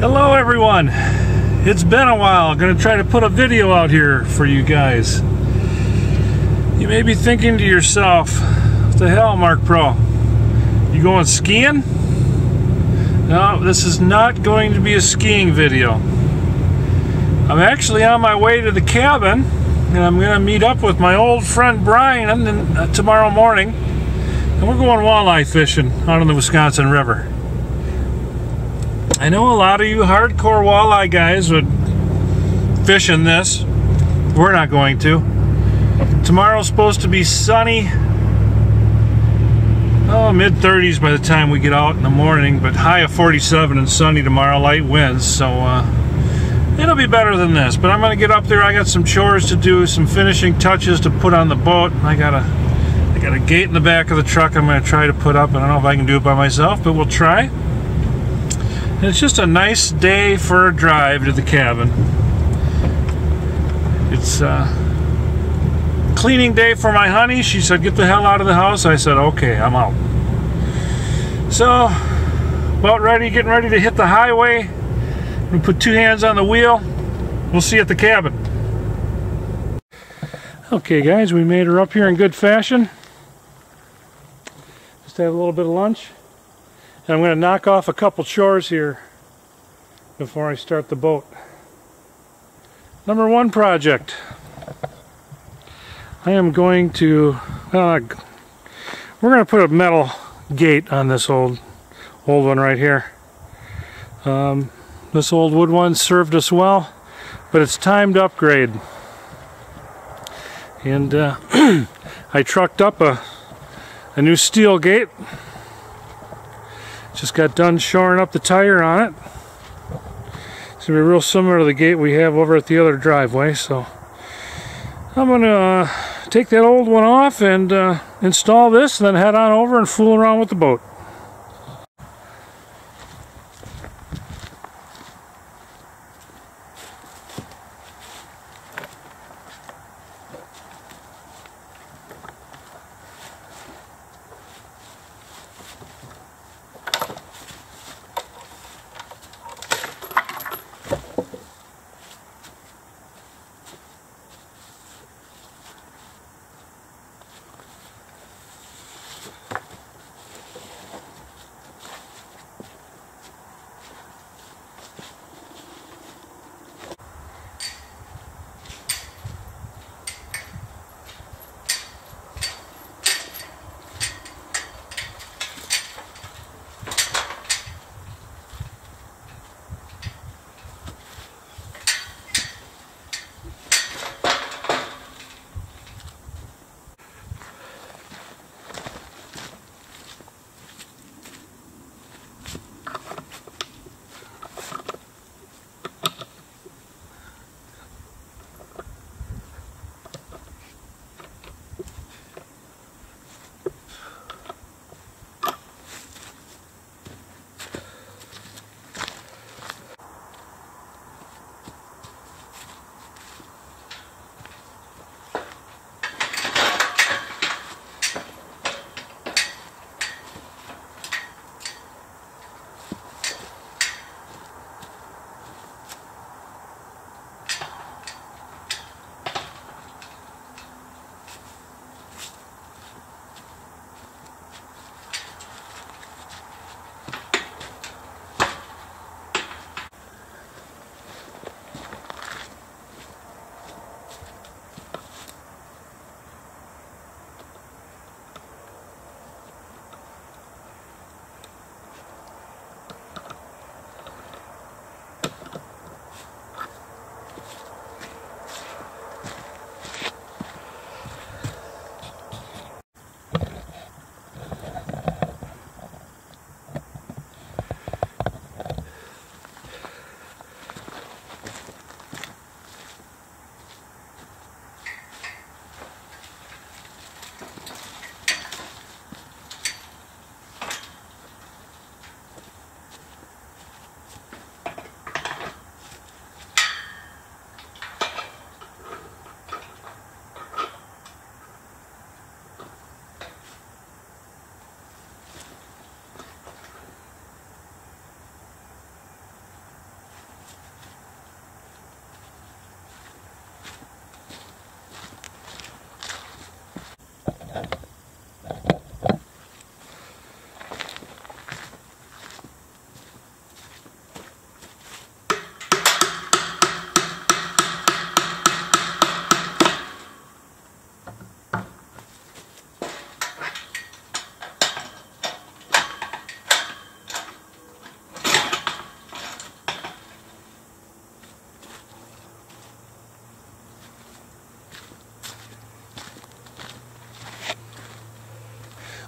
Hello everyone, it's been a while. I'm going to try to put a video out here for you guys. You may be thinking to yourself, what the hell, Mark Pro? You going skiing? No, this is not going to be a skiing video. I'm actually on my way to the cabin and I'm going to meet up with my old friend Bryan tomorrow morning, and we're going walleye fishing out on the Wisconsin River. I know a lot of you hardcore walleye guys would fish in this. We're not going to. Tomorrow's supposed to be sunny. Oh, mid-30s by the time we get out in the morning, but high of 47 and sunny tomorrow, light winds, so it'll be better than this. But I'm going to get up there. I got some chores to do, some finishing touches to put on the boat. I got a gate in the back of the truck I'm going to try to put up. I don't know if I can do it by myself, but we'll try. And it's just a nice day for a drive to the cabin. It's cleaning day for my honey. She said, get the hell out of the house. I said, okay, I'm out. So, getting ready to hit the highway. We put two hands on the wheel. We'll see you at the cabin. Okay guys, we made her up here in good fashion. Just have a little bit of lunch. And I'm going to knock off a couple chores here before I start the boat. Number one project. I am going to, we're going to put a metal gate on this old one right here. This old wood one served us well, but it's time to upgrade. And I trucked up a new steel gate. Just got done shoring up the tire on it. It's going to be real similar to the gate we have over at the other driveway, so I'm going to take that old one off and install this, and then head on over and fool around with the boat.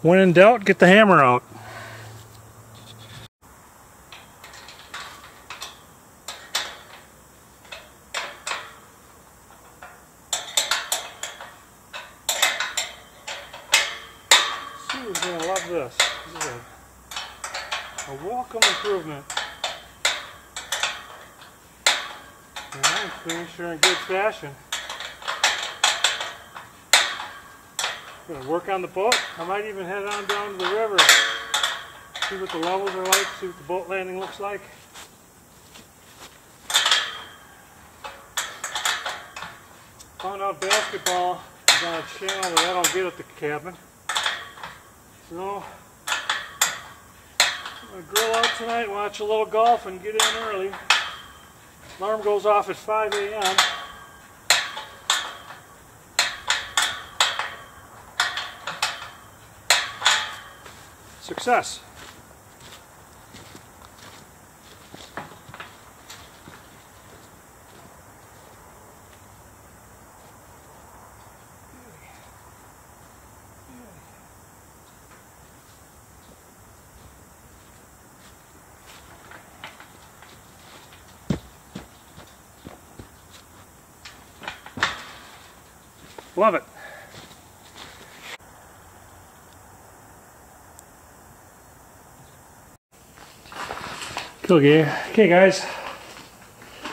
When in doubt, get the hammer out. Sue's gonna love this. This is a welcome improvement. And I'm finished her in good fashion. Gonna work on the boat. I might even head on down to the river. See what the levels are like, see what the boat landing looks like. Found out basketball is on a channel that I don't get at the cabin. So I'm gonna grill out tonight, watch a little golf and get in early. Alarm goes off at 5 a.m. Success. Love it. Okay guys,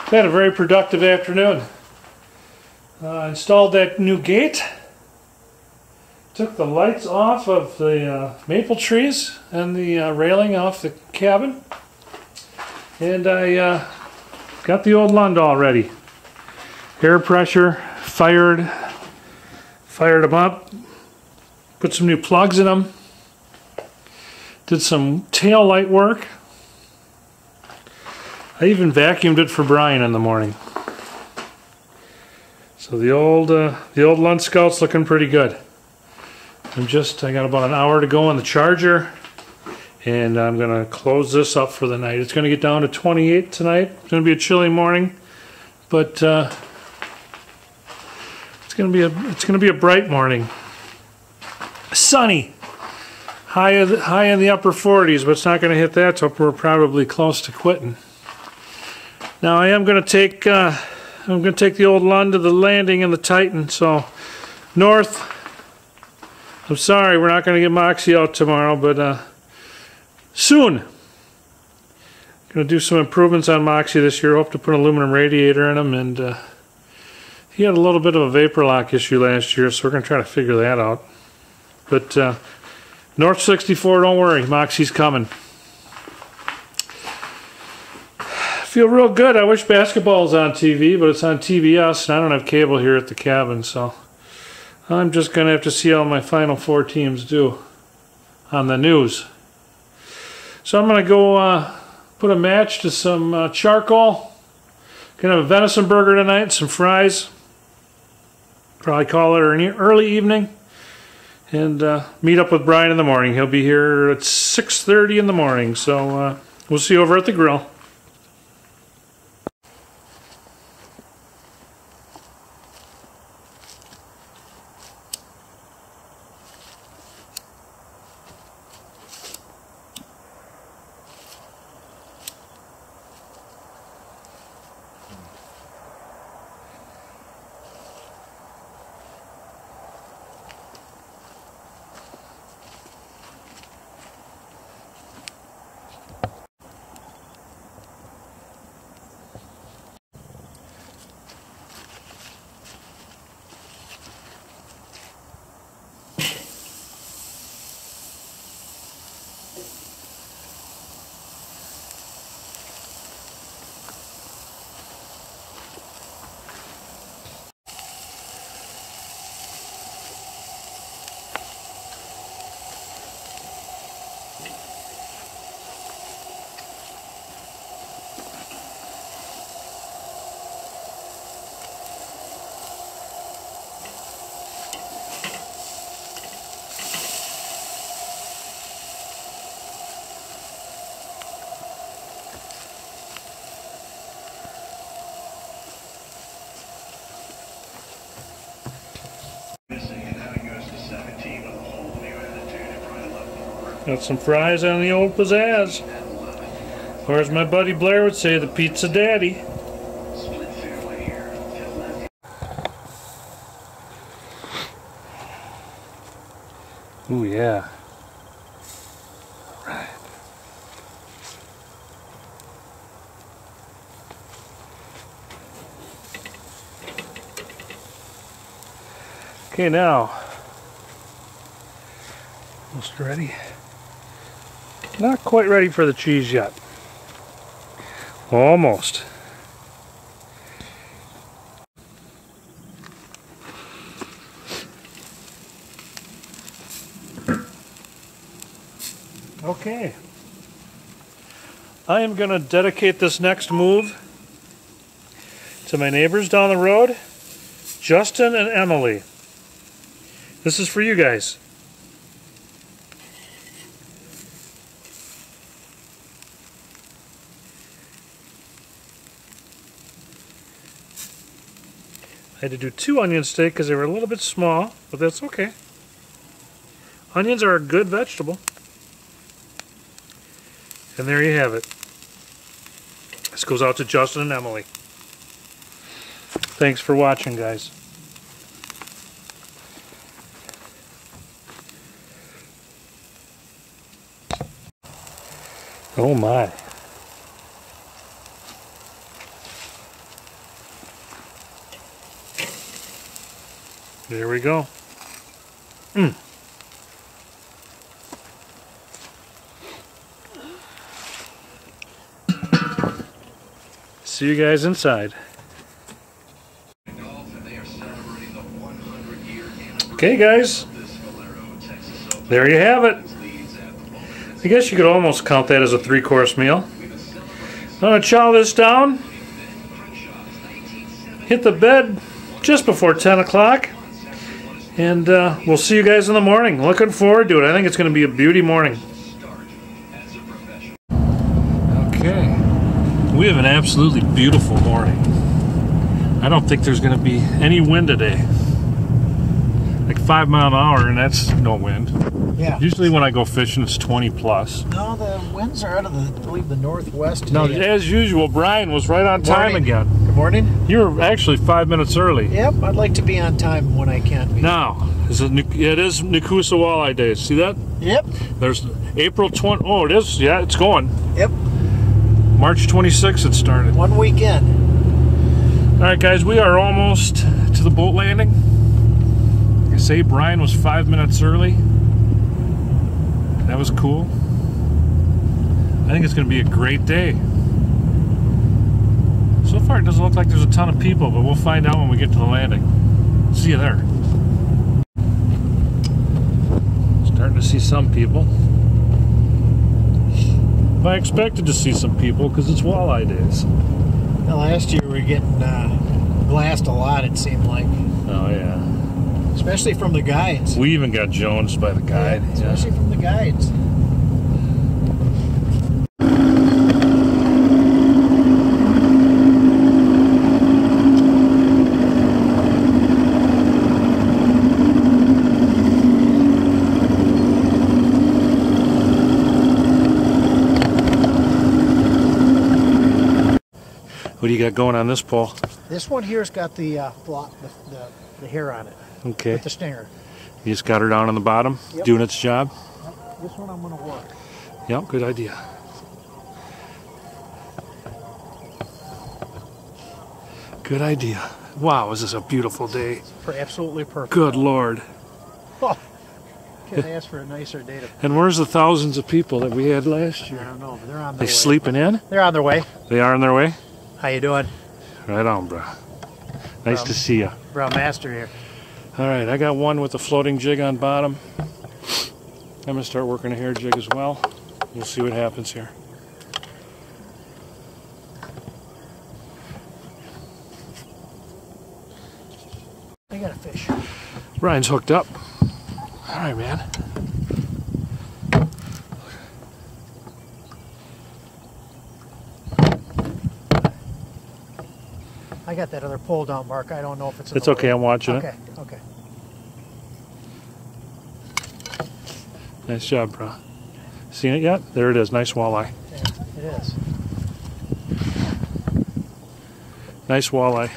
had a very productive afternoon. Installed that new gate, took the lights off of the maple trees and the railing off the cabin, and I got the old Lundall ready. Air pressure, fired them up, put some new plugs in them, did some tail light work. I even vacuumed it for Bryan in the morning. So the old Lund Scout's looking pretty good. I got about an hour to go on the charger, and I'm gonna close this up for the night. It's gonna get down to 28 tonight. It's gonna be a chilly morning, but it's gonna be a bright morning. Sunny. High in the upper 40s, but it's not gonna hit that till we're probably close to quitting. Now I am going to take the old Lund to the landing in the Titan. So north. I'm sorry we're not going to get Moxie out tomorrow, but soon. Going to do some improvements on Moxie this year. Hope to put an aluminum radiator in him, and he had a little bit of a vapor lock issue last year, so we're going to try to figure that out. But North 64, don't worry, Moxie's coming. Feel real good. I wish basketball's on TV, but it's on TBS, and I don't have cable here at the cabin, so I'm just going to have to see how my final four teams do on the news. So I'm going to go put a match to some charcoal. Going to have a venison burger tonight, some fries. Probably call it an early evening. And meet up with Bryan in the morning. He'll be here at 6:30 in the morning, so we'll see you over at the grill. Got some fries on the old pizzazz. Or as my buddy Blair would say, the pizza daddy. Ooh, yeah. All right. Okay, now. Almost ready. Not quite ready for the cheese yet. Almost. Okay. I am going to dedicate this next move to my neighbors down the road, Justin and Emily. This is for you guys. I had to do 2 onion steak because they were a little bit small, but that's okay. Onions are a good vegetable. And there you have it. This goes out to Justin and Emily. Thanks for watching, guys. Oh my. There we go. See you guys inside. Okay, guys. There you have it. I guess you could almost count that as a 3-course meal. I'm going to chow this down. Hit the bed just before 10 o'clock. And we'll see you guys in the morning. Looking forward to it. I think it's going to be a beauty morning. Okay. We have an absolutely beautiful morning. I don't think there's going to be any wind today. Like 5 miles an hour, and that's no wind. Yeah. Usually when I go fishing, it's 20 plus. No, the winds are out of the, I believe, the northwest today. No, as usual, Bryan was right on time again. Good morning. You were actually 5 minutes early. Yep, I'd like to be on time when I can be. Now, it is Nakusa Walleye Day. See that? Yep. There's April 20. Oh, it is. Yeah, it's going. Yep. March 26th it started. 1 weekend. All right, guys, we are almost to the boat landing. Like I say, Bryan was 5 minutes early. That was cool. I think it's going to be a great day. So far, it doesn't look like there's a ton of people, but we'll find out when we get to the landing. See you there. Starting to see some people. I expected to see some people because it's walleye days. Well, last year we were getting glassed a lot, it seemed like. Oh, yeah. Especially from the guides. We even got jonesed by the guide. Yeah, especially from the guides. What do you got going on this pole? This one here's got the hair on it. Okay. With the stinger. You just got her down on the bottom, yep. Doing its job? Yep. This one I'm going to work. Yep, good idea. Good idea. Wow, is this a beautiful day? Absolutely perfect. Good Lord. Oh, can't ask for a nicer day to... And where's the thousands of people that we had last year? I don't know, but they're on their way. They sleeping in? They're on their way. They are on their way? How you doing? Right on, bro. Nice to see you. Bro, master here. All right, I got one with a floating jig on bottom. I'm going to start working a hair jig as well. We'll see what happens here. I got a fish. Bryan's hooked up. All right, man. I got that other pull down, Mark. I don't know if it's... It's okay, I'm watching it. Okay, okay. Nice job, bro. Seen it yet? There it is. Nice walleye. Yeah, it is. Nice walleye.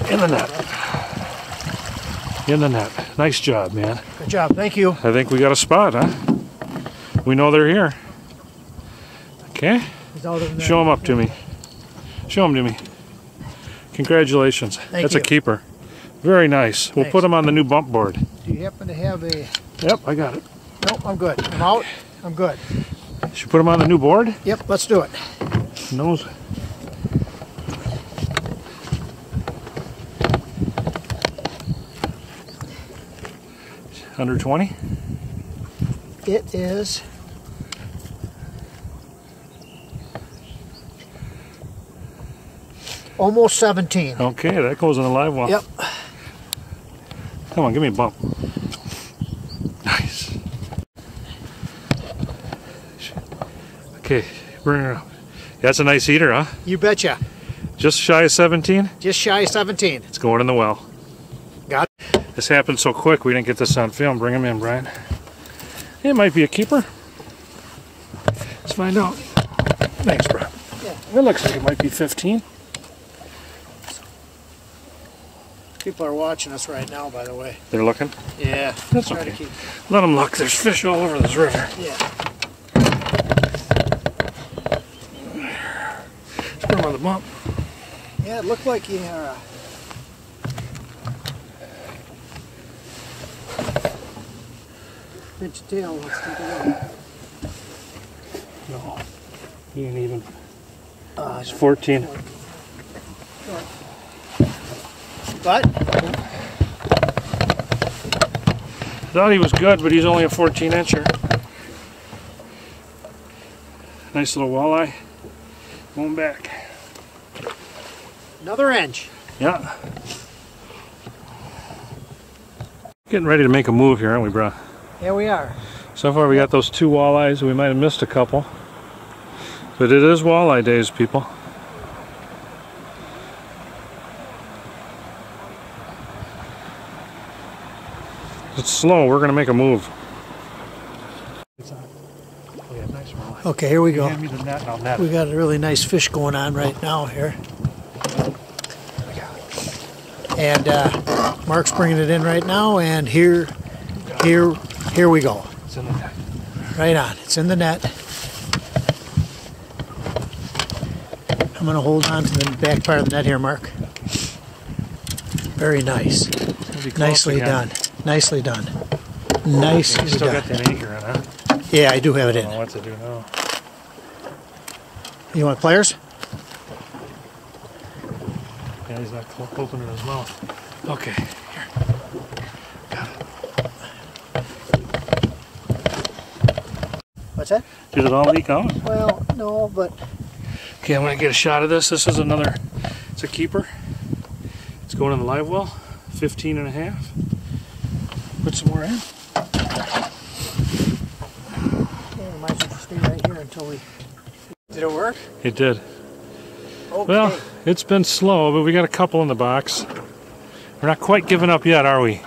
In the net. In the net. Nice job, man. Good job. Thank you. I think we got a spot, huh? We know they're here. Okay. Show them up to me. Show them to me. Congratulations. That's a keeper. Very nice. We'll put them on the new bump board. Do you happen to have a... Yep, I got it. Nope, I'm good. I'm out. I'm good. Should we put them on the new board? Yep, let's do it. Nose. Under 20? It is... almost 17. Okay, that goes in a live well. Yep. Come on, give me a bump. Nice. Okay, bring her up. That's a nice eater, huh? You betcha. Just shy of 17? Just shy of 17. It's going in the well. Got it. This happened so quick we didn't get this on film. Bring him in, Brian. It might be a keeper. Let's find out. Thanks, Brian. Yeah. It looks like it might be 15. People are watching us right now, by the way. They're looking? Yeah. That's okay. Let them look. There's fish all over this river. Yeah. Let's put them on the bump. Yeah, it looked like you are. Pinch your tail. Let's take a look. No. He ain't even. It's 14. But? Thought he was good, but he's only a 14-incher. Nice little walleye. Going back. Another inch. Yeah. Getting ready to make a move here, aren't we, bro? Yeah, we are. So far we got those 2 walleyes. We might have missed a couple. But it is walleye days, people. It's slow. We're going to make a move. Okay, here we go. Hand me the net and I'll net it. We got a really nice fish going on right now here. And Mark's bringing it in right now, and here we go. It's in the net. Right on. It's in the net. I'm going to hold on to the back part of the net here, Mark. Very nice. Nicely done. Nicely done. Nicely done. You still got that anchor in, huh? Yeah, I do have it in. I don't know what to do now. You want pliers? Yeah, he's not opening his mouth. Okay, here. Got it. What's that? Did it all leak out? Well, no, but... Okay, I'm going to get a shot of this. This is another, it's a keeper. It's going in the live well, 15 and a half. Put some more in. Yeah, we might as well stay right here until we... Did it work? It did. Okay. Well, it's been slow, but we got a couple in the box. We're not quite giving up yet, are we?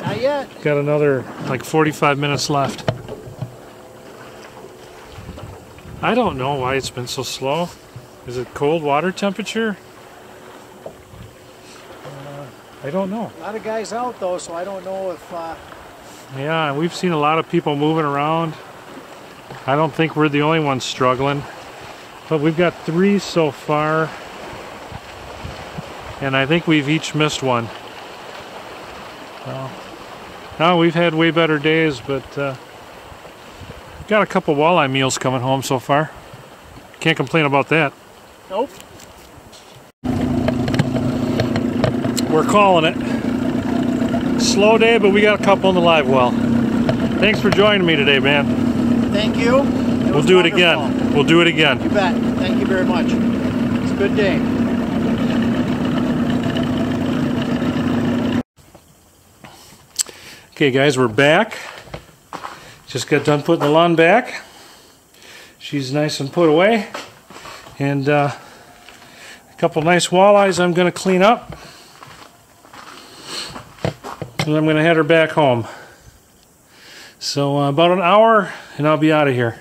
Not yet. Got another, like 45 minutes left. I don't know why it's been so slow. Is it cold water temperature? I don't know. A lot of guys out though, so I don't know if... Yeah, we've seen a lot of people moving around. I don't think we're the only ones struggling. But we've got 3 so far. And I think we've each missed one. Well, no, we've had way better days, but got a couple walleye meals coming home so far. Can't complain about that. Nope. We're calling it. Slow day, but we got a couple in the live well. Thanks for joining me today, man. Thank you. We'll do it again. We'll do it again. You bet. Thank you very much. It's a good day. Okay, guys, we're back. Just got done putting the lawn back. She's nice and put away. And a couple nice walleyes I'm going to clean up. and I'm going to head her back home. So about an hour and I'll be out of here.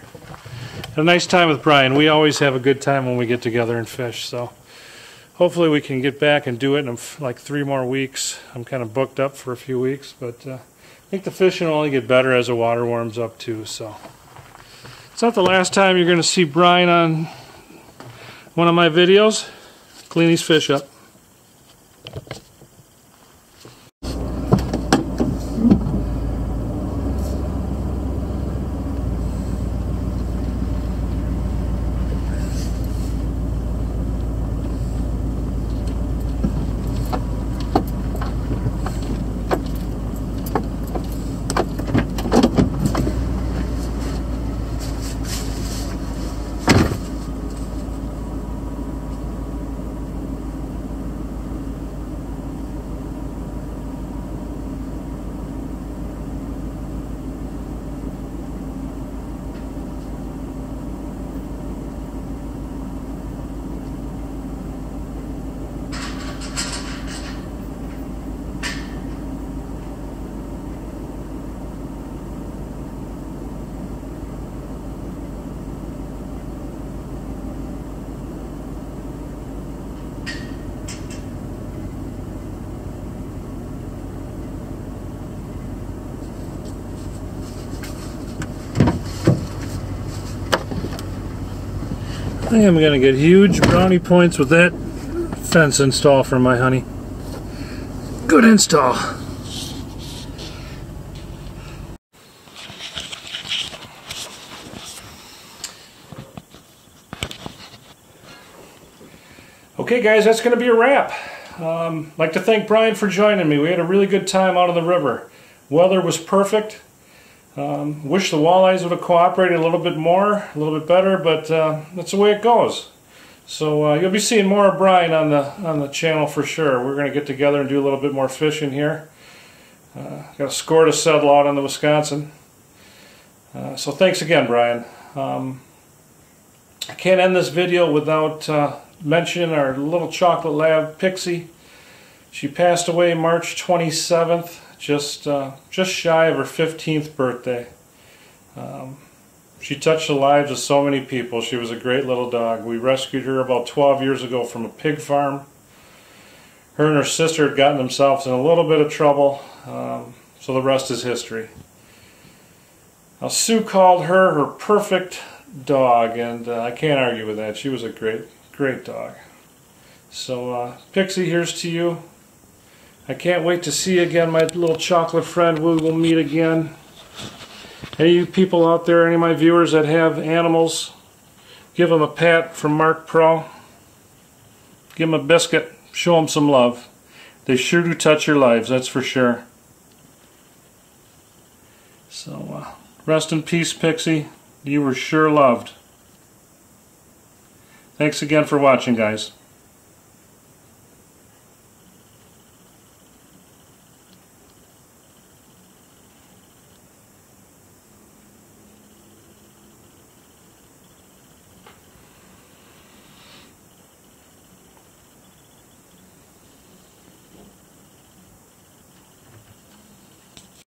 Had a nice time with Bryan. We always have a good time when we get together and fish. So hopefully we can get back and do it in like 3 more weeks. I'm kind of booked up for a few weeks, but I think the fishing will only get better as the water warms up too. So it's not the last time you're going to see Bryan on one of my videos. Clean these fish up. I am going to get huge brownie points with that fence install for my honey. Good install. Okay guys, that's going to be a wrap. I'd like to thank Bryan for joining me. We had a really good time out on the river. Weather was perfect. Wish the walleyes would have cooperated a little bit more, a little bit better, but that's the way it goes. So you'll be seeing more of Bryan on the channel for sure. We're going to get together and do a little bit more fishing here. Got a score to settle out on the Wisconsin. So thanks again, Bryan. I can't end this video without mentioning our little chocolate lab, Pixie. She passed away March 27th. Just shy of her 15th birthday. She touched the lives of so many people. She was a great little dog. We rescued her about 12 years ago from a pig farm. Her and her sister had gotten themselves in a little bit of trouble, so the rest is history. Now, Sue called her her perfect dog, and I can't argue with that. She was a great dog. So, Pixie, here's to you. I can't wait to see you again, my little chocolate friend. We will meet again. Any of you people out there, any of my viewers that have animals, give them a pat from Mark Pro. Give them a biscuit. Show them some love. They sure do touch your lives, that's for sure. So, rest in peace, Pixie. You were sure loved. Thanks again for watching, guys.